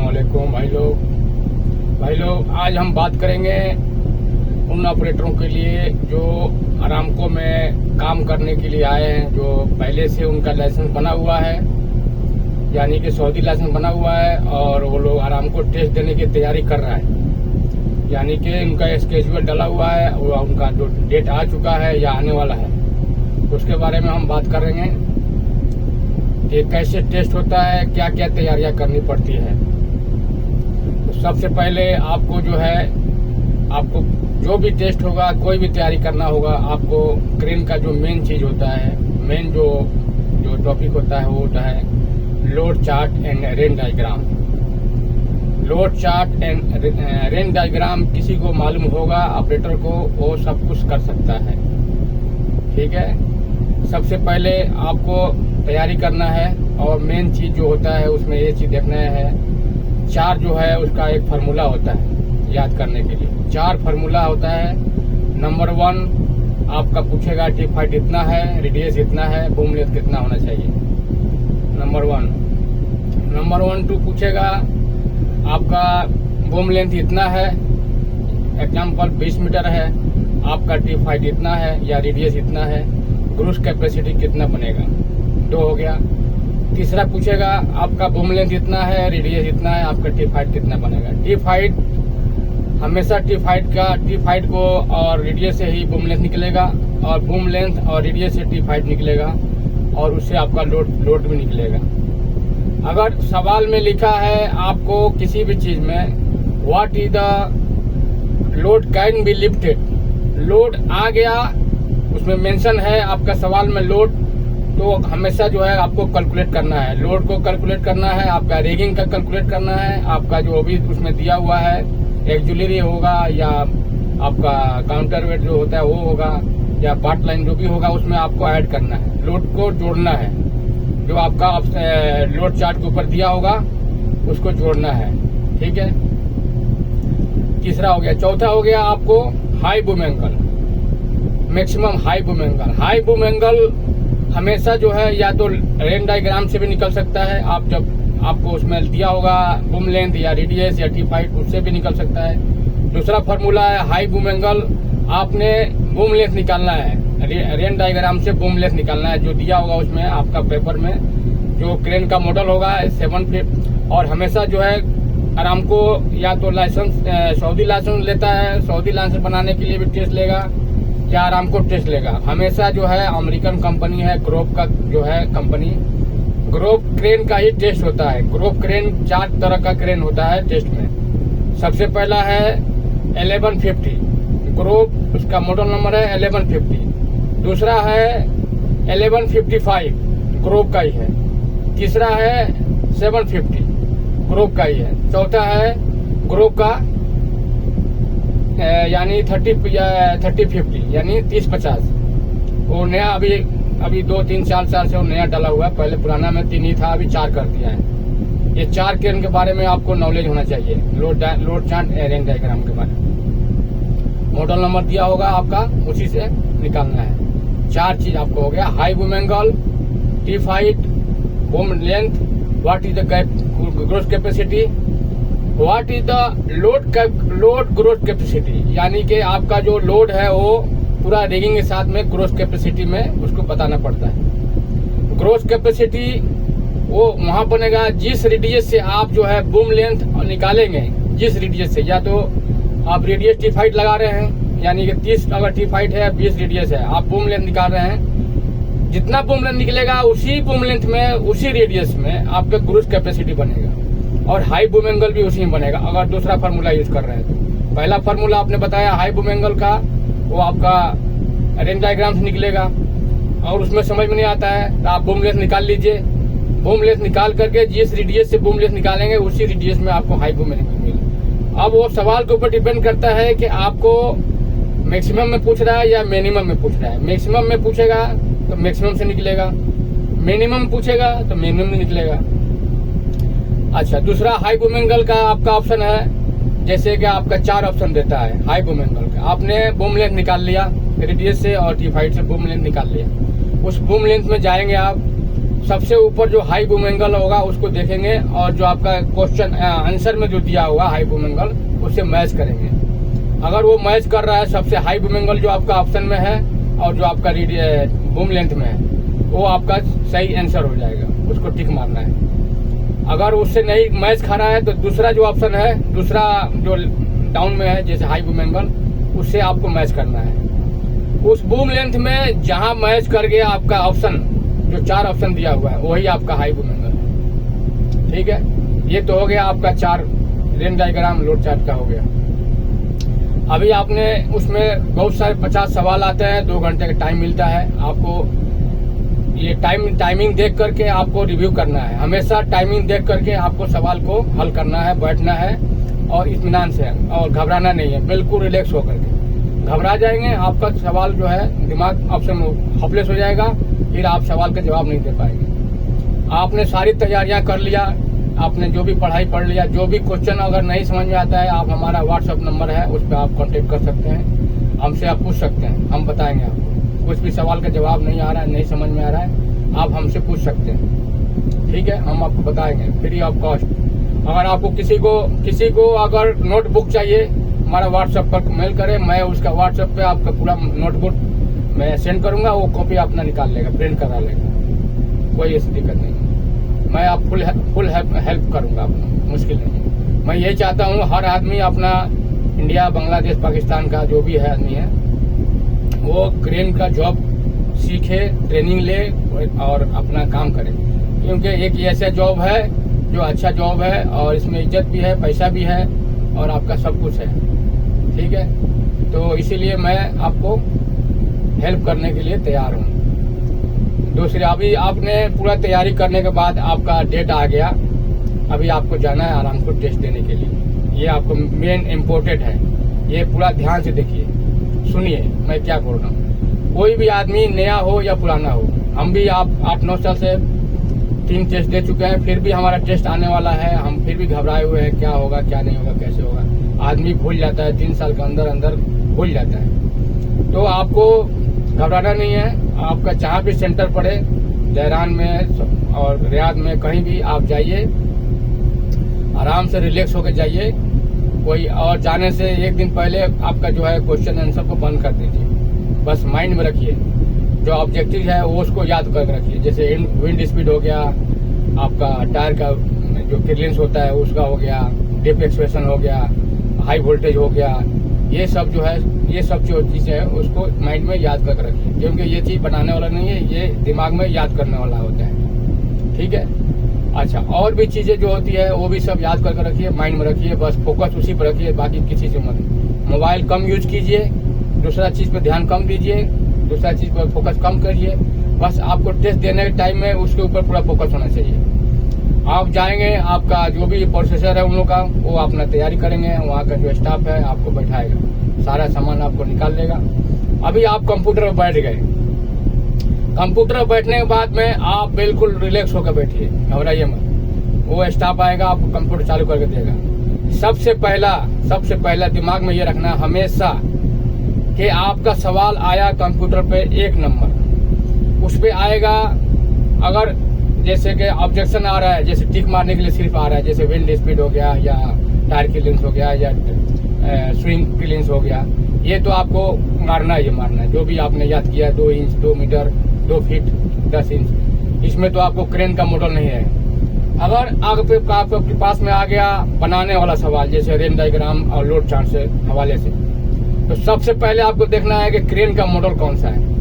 अस्सलामुअलैकुम भाई लोग आज हम बात करेंगे उन ऑपरेटरों के लिए जो अरामको में काम करने के लिए आए हैं, जो पहले से उनका लाइसेंस बना हुआ है, यानी कि सऊदी लाइसेंस बना हुआ है और वो लोग अरामको टेस्ट देने की तैयारी कर रहा है, यानी कि उनका स्केड्यूल डला हुआ है, वो उनका जो डेट आ चुका है या आने वाला है, उसके बारे में हम बात करेंगे कि कैसे टेस्ट होता है, क्या क्या तैयारियां करनी पड़ती है। तो सबसे पहले आपको आपको जो भी टेस्ट होगा, कोई भी तैयारी करना होगा, आपको क्रेन का जो मेन चीज होता है, मेन जो टॉपिक होता है वो होता है load chart and rain diagram. Load chart and rain diagram किसी को मालूम होगा, ऑपरेटर को, वो सब कुछ कर सकता है। ठीक है, सबसे पहले आपको तैयारी करना है और मेन चीज जो होता है उसमें ये चीज देखना है, चार जो है उसका एक फार्मूला होता है याद करने के लिए। चार फार्मूला होता है। नंबर 1 आपका पूछेगा टिप हाइट इतना है, रेडियस इतना है, बूम लेंथ कितना होना चाहिए। नंबर 1 2 पूछेगा आपका बूम लेंथ इतना है, एग्जाम्पल 20 मीटर है, आपका टिप हाइट इतना है या रेडियस इतना है, क्रूज कैपेसिटी कितना बनेगा, 2 हो गया। तीसरा पूछेगा आपका बूम लेंथ इतना है, रेडियस इतना है, आपका टिप हाइट कितना बनेगा। टिप हाइट हमेशा टिप हाइट को और रेडियस से ही बूम लेंथ निकलेगा, और बूम लेंथ और रेडियस से टिप हाइट निकलेगा, और उससे आपका लोड भी निकलेगा। अगर सवाल में लिखा है आपको किसी भी चीज में what is the load can be lifted, load आ गया उसमें मेंशन है आपका सवाल में लोड, तो हमेशा जो है आपको कैलकुलेट करना है, लोड को कैलकुलेट करना है, आपका रेगिंग का कैलकुलेट करना है, आपका जो अभी उसमें दिया हुआ है एक्जुलरी होगा या आपका काउंटर वेट जो होता है वो होगा, या पार्ट लाइन जो भी होगा उसमें आपको ऐड करना है, लोड को जोड़ना है, जो आपका लोड चार्ट के ऊपर दिया होगा उसको जोड़ना है। ठीक है, तीसरा हो गया। चौथा हो गया आपको high boom angle, maximum high boom angle. High boom angle हमेशा जो है या तो रेन डायग्राम से भी निकल सकता है, आप जब आपको उसमें दिया होगा बूम लेंथ या रेडियस या टिप हाइट, उससे भी निकल सकता है। दूसरा फार्मूला है हाई बूम एंगल, आपने बूम लेंथ निकालना है, रेन डायग्राम से बूम लेंथ निकालना है, जो दिया होगा उसमें आपका पेपर में, जो क्रेन का मॉडल होगा 7 फीट। और हमेशा जो है अरामको या तो लाइसेंस सऊदी लाइसेंस लेता है, सऊदी लाइसेंस बनाने के लिए भी टेस्ट लेगा या अरामको टेस्ट लेगा। हमेशा जो है अमेरिकन कंपनी है, ग्रोव का जो है कंपनी, ग्रोव क्रेन का ही टेस्ट होता है। ग्रोव क्रेन 4 तरह का क्रेन होता है टेस्ट में। सबसे पहला है 1150, ग्रोव उसका मॉडल नंबर है 1150। दूसरा है 1155, ग्रोव का ही है। तीसरा है 750, ग्रोव का ही है। चौथा है ग्रोव का यानी 3050 यानी 3050, वो नया अभी 2-3-4 साल से वो नया डाला हुआ है, पहले पुराना में 3 ही था, अभी 4 कर दिया है। ये 4 क्रेन के बारे में आपको नॉलेज होना चाहिए, लोड चार्ट रेन डायग्राम के बारे में। मॉडल नंबर दिया होगा आपका, उसी से निकालना है। 4 चीज आपको हो गया, high boom angle, tip height, boom length, what is the gross capacity, what is the load growth capacity, यानी कि आपका जो लोड है वो पूरा रेगिंग के साथ में ग्रोथ कैपेसिटी में उसको बताना पड़ता है। ग्रोथ कैपेसिटी वो वहां बनेगा जिस रेडियस से आप जो है बूम लेंथ निकालेंगे, जिस रेडियस से, या तो आप रेडियस टिप हाइट लगा रहे हैं, यानी कि 30 अगर टिप हाइट है, 20 रेडियस है, आप बूम लेंथ निकाल रहे हैं, जितना बूम लेंथ निकलेगा उसी बूम लेंथ में, उसी रेडियस में आपका ग्रोथ कैपेसिटी बनेगा, और हाई बूम एंगल भी उसी में बनेगा अगर दूसरा फार्मूला यूज कर रहे हैं तो। पहला फार्मूला आपने बताया हाई बूम एंगल का, वो आपका रेन डायग्राम से निकलेगा, और उसमें समझ में नहीं आता है तो आप बूम लेंथ निकाल लीजिए। बूम लेंथ निकाल करके जिस रेडियस से बूम लेंथ निकालेंगे उसी रेडियस में आपको हाई बूम लेंथ मिलेगा। अब वो सवाल के ऊपर डिपेंड करता है कि आपको मैक्सिमम में पूछ रहा है या मिनिमम में पूछ रहा है। मैक्सिमम में पूछेगा तो मैक्सिमम से निकलेगा, मिनिमम पूछेगा तो मिनिमम में निकलेगा। अच्छा, दूसरा हाई बूम एंगल का आपका ऑप्शन है, जैसे कि आपका 4 ऑप्शन देता है हाई बूम एंगल का। आपने बूम लेंथ निकाल लिया रेडियस से और टिप हाइट से बूम लेंथ निकाल लिया, उस बूम लेंथ में जाएंगे आप सबसे ऊपर जो हाई बूम एंगल होगा उसको देखेंगे और जो आपका क्वेश्चन आंसर में जो दिया होगा हाई बूम एंगल उससे मैच करेंगे। अगर वो मैच कर रहा है सबसे हाई बूम एंगल जो आपका ऑप्शन में है और जो आपका बूम लेंथ में है वो आपका सही आंसर हो जाएगा, उसको टिक मारना है। अगर उससे नहीं मैच खा रहा है तो दूसरा जो ऑप्शन है, दूसरा जो डाउन में है जैसे हाई बूम एंगल, उससे आपको मैच करना है। उस बूम लेंथ में जहां मैच कर गया आपका ऑप्शन, जो 4 ऑप्शन दिया हुआ है वही आपका हाई बूम एंगल है। ठीक है, ये तो हो गया आपका 4 रेन डायग्राम लोड चार्ट का हो गया। अभी आपने उसमें बहुत सारे 50 सवाल आते हैं, 2 घंटे का टाइम मिलता है आपको। ये टाइमिंग देख करके आपको रिव्यू करना है। हमेशा टाइमिंग देख करके आपको सवाल को हल करना है, बैठना है और इत्मीनान से, और घबराना नहीं है, बिल्कुल रिलैक्स होकर के। घबरा जाएंगे आपका सवाल जो है दिमाग ऑप्शन हॉपलेस हो जाएगा, फिर आप सवाल का जवाब नहीं दे पाएंगे। आपने सारी तैयारियां कर लिया, आपने जो भी पढ़ाई पढ़ लिया, जो भी क्वेश्चन अगर नहीं समझ में आता है, आप हमारा व्हाट्सएप नंबर है उस पर आप कांटेक्ट कर सकते हैं, हमसे आप पूछ सकते हैं, हम बताएंगे आपको। कुछ भी सवाल का जवाब नहीं आ रहा है, नहीं समझ में आ रहा है, आप हमसे पूछ सकते हैं। ठीक है, हम आपको बताएंगे फ्री ऑफ कॉस्ट। अगर आपको किसी को अगर नोटबुक चाहिए, हमारा व्हाट्सएप पर मेल करें, मैं उसका व्हाट्सएप पे आपका पूरा नोटबुक मैं सेंड करूंगा, वो कॉपी अपना निकाल लेगा, प्रिंट करा लेगा, कोई ऐसी दिक्कत नहीं। मैं आप फुल हेल्प करूंगा, आपको मुश्किल नहीं। मैं यही चाहता हूँ हर आदमी अपना इंडिया, बांग्लादेश, पाकिस्तान का जो भी है आदमी है वो क्रेन का जॉब सीखे, ट्रेनिंग ले और अपना काम करे, क्योंकि एक ऐसा जॉब है जो अच्छा जॉब है और इसमें इज्जत भी है, पैसा भी है और आपका सब कुछ है। ठीक है, तो इसीलिए मैं आपको हेल्प करने के लिए तैयार हूँ। दूसरी, अभी आपने पूरा तैयारी करने के बाद आपका डेट आ गया, अभी आपको जाना है आराम को टेस्ट देने के लिए। ये आपको मेन इम्पोर्टेंट है, ये पूरा ध्यान से देखिए, सुनिए मैं क्या बोल रहा हूँ। कोई भी आदमी नया हो या पुराना हो, हम भी आप 8-9 साल से 3 टेस्ट दे चुके हैं, फिर भी हमारा टेस्ट आने वाला है, हम फिर भी घबराए हुए हैं, क्या होगा क्या नहीं होगा, कैसे होगा। आदमी भूल जाता है, 3 साल के अंदर भूल जाता है। तो आपको घबराना नहीं है, आपका जहाँ भी सेंटर पड़े, देहरान में और रियाद में, कहीं भी आप जाइए, आराम से रिलैक्स होकर जाइए। कोई और जाने से एक दिन पहले आपका जो है क्वेश्चन आंसर को बंद कर दीजिए, बस माइंड में रखिए, जो ऑब्जेक्टिव है वो उसको याद करके रखिए। जैसे विंड स्पीड हो गया, आपका टायर का जो क्लियरेंस होता है उसका हो गया, डिप एक्सप्रेशन हो गया, हाई वोल्टेज हो गया, ये सब जो है, ये सब जो चीज़ें है उसको माइंड में याद करके रखिए, क्योंकि ये चीज़ बनाने वाला नहीं है, ये दिमाग में याद करने वाला होता है। ठीक है, अच्छा, और भी चीज़ें जो होती है वो भी सब याद करके रखिए, माइंड में रखिए, बस फोकस उसी पर रखिए, बाकी किसी से मत। मोबाइल कम यूज कीजिए, दूसरा चीज़ पर ध्यान कम दीजिए, दूसरा चीज़ पर फोकस कम करिए, बस आपको टेस्ट देने के टाइम में उसके ऊपर पूरा फोकस होना चाहिए। आप जाएंगे, आपका जो भी प्रोसेसर है उन लोग का, वो अपना तैयारी करेंगे, वहाँ का जो स्टाफ है आपको बैठाएगा, सारा सामान आपको निकाल देगा। अभी आप कंप्यूटर पर बैठ गए, कंप्यूटर पर बैठने के बाद में आप बिल्कुल रिलैक्स होकर बैठिए, घबराइए मत। वो स्टाफ आएगा, आपको कंप्यूटर चालू करके देगा। सबसे पहला दिमाग में ये रखना हमेशा कि आपका सवाल आया कंप्यूटर पे 1 नंबर, उस पे आएगा। अगर जैसे कि ऑब्जेक्शन आ रहा है, जैसे टिक मारने के लिए सिर्फ आ रहा है, जैसे विंड स्पीड हो गया या टायर क्लियरेंस हो गया या स्विंग क्लियरेंस हो गया, ये तो आपको मारना है, जो भी आपने याद किया, 2 इंच, 2 मीटर, 2 फीट, 10 इंच, इसमें तो आपको क्रेन का मॉडल नहीं है। अगर आपके पास में आ गया बनाने वाला सवाल, जैसे रेन डायग्राम और लोड चार्ट से हवाले से, तो सबसे पहले आपको देखना है कि क्रेन का मॉडल कौन सा है।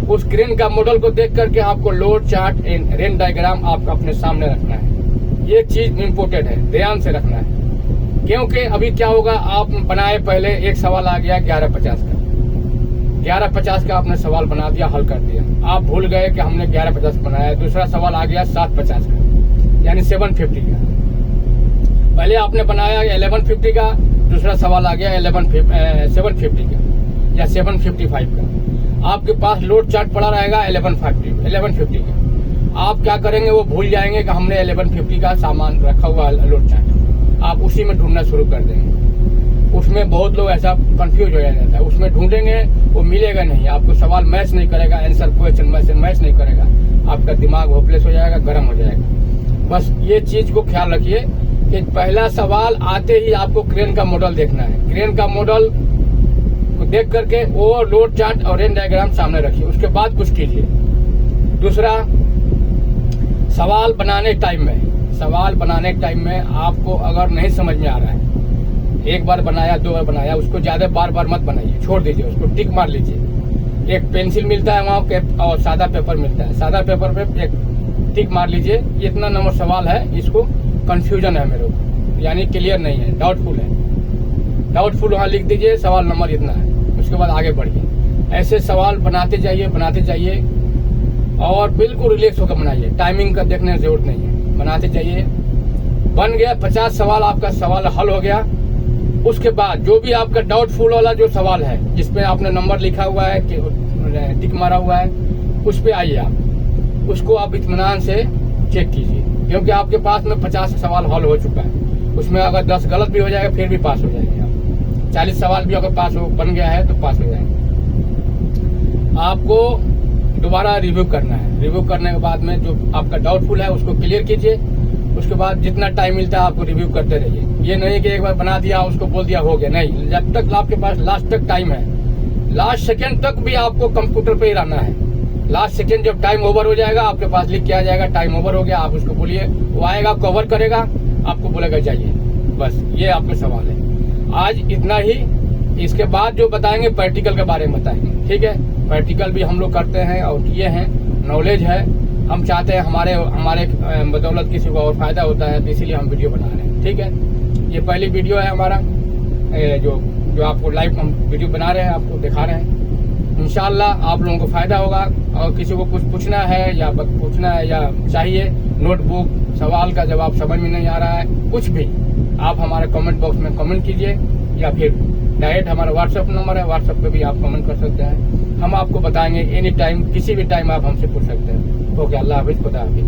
उस क्रेन का मॉडल को देख करके आपको load chart and rain diagram आपको अपने सामने रखना है। ये चीज इम्पोर्टेंट है, ध्यान से रखना है, क्योंकि अभी क्या होगा, आप बनाए पहले एक सवाल आ गया 1150 का, 1150 का आपने सवाल बना दिया, हल कर दिया, आप भूल गए कि हमने 1150 बनाया। दूसरा सवाल आ गया 750 का, यानी 750 का। पहले आपने बनाया 1150 का, दूसरा सवाल आ गया 750 का या 755 का। आपके पास लोड चार्ट पड़ा रहेगा 1150 का। आप क्या करेंगे, वो भूल जाएंगे कि हमने 1150 का सामान रखा हुआ लोड चार्ट, आप उसी में ढूंढना शुरू कर देंगे। उसमें बहुत लोग ऐसा कंफ्यूज हो जाता है, उसमें ढूंढेंगे वो मिलेगा नहीं, आपको सवाल मैच नहीं करेगा, आंसर क्वेश्चन मैच नहीं करेगा, आपका दिमाग होपलेस हो जाएगा, गर्म हो जाएगा। बस ये चीज को ख्याल रखिए कि पहला सवाल आते ही आपको क्रेन का मॉडल देखना है। क्रेन का मॉडल को देख करके वो लोड चार्ट और रेन डायग्राम सामने रखिए, उसके बाद कुछ कीजिए। दूसरा, सवाल बनाने टाइम में आपको अगर नहीं समझ में आ रहा है, एक बार बनाया, 2 बार बनाया, उसको ज्यादा बार मत बनाइए, छोड़ दीजिए, उसको टिक मार लीजिए। एक पेंसिल मिलता है वहाँ और सादा पेपर मिलता है, सादा पेपर पे एक टिक मार लीजिए, इतना नंबर सवाल है, इसको कंफ्यूजन है मेरे को, यानी क्लियर नहीं है, डाउटफुल है, डाउटफुल वहाँ लिख दीजिए, सवाल नंबर इतना है। उसके बाद आगे बढ़िए। ऐसे सवाल बनाते जाइए और बिल्कुल रिलैक्स होकर बनाइए, टाइमिंग का देखने की जरूरत नहीं है, बनाते जाइए। बन गया 50 सवाल, आपका सवाल हल हो गया। उसके बाद जो भी आपका डाउटफुल वाला जो सवाल है, जिसमें आपने नंबर लिखा हुआ है कि टिक मारा हुआ है, उस पे आइए आप, उसको आप इत्मीनान से चेक कीजिए, क्योंकि आपके पास में 50 सवाल हल हो चुका है। उसमें अगर 10 गलत भी हो जाएगा फिर भी पास हो जाएंगे आप। 40 सवाल भी अगर पास हो बन गया है तो पास हो जाएंगे। आपको दोबारा रिव्यू करना है, रिव्यू करने के बाद में जो आपका डाउटफुल है उसको क्लियर कीजिए। उसके बाद जितना टाइम मिलता है आपको रिव्यू करते रहिए। ये नहीं कि एक बार बना दिया उसको बोल दिया हो गया, नहीं, जब तक आपके पास लास्ट तक टाइम है, लास्ट सेकंड तक भी आपको कंप्यूटर पे ही रहना है। लास्ट सेकंड जब टाइम ओवर हो जाएगा, आपके पास लिख के आ जाएगा टाइम ओवर हो गया, आप उसको बोलिए, वो आएगा, कवर करेगा, आपको बोलेगा जाइए। बस ये आपका सवाल है। आज इतना ही। इसके बाद जो बताएंगे प्रैक्टिकल के बारे में बताएंगे, ठीक है। प्रैक्टिकल भी हम लोग करते हैं और किए हैं, नॉलेज है। हम चाहते हैं हमारे बदौलत किसी को और फायदा होता है, तो इसीलिए हम वीडियो बना रहे हैं, ठीक है। ये पहली वीडियो है हमारा, जो आपको लाइव हम वीडियो बना रहे हैं, आपको दिखा रहे हैं। इंशाल्लाह आप लोगों को फायदा होगा। और किसी को कुछ पूछना है या चाहिए नोटबुक, सवाल का जवाब समझ में नहीं आ रहा है, कुछ भी आप हमारे कमेंट बॉक्स में कमेंट कीजिए, या फिर डायरेक्ट हमारा व्हाट्सएप नंबर है, व्हाट्सएप पे भी आप कमेंट कर सकते हैं। हम आपको बताएंगे एनी टाइम, किसी भी टाइम आप हमसे पूछ सकते हैं। ओके, अल्लाह हाफिज, खुदा हाफिज।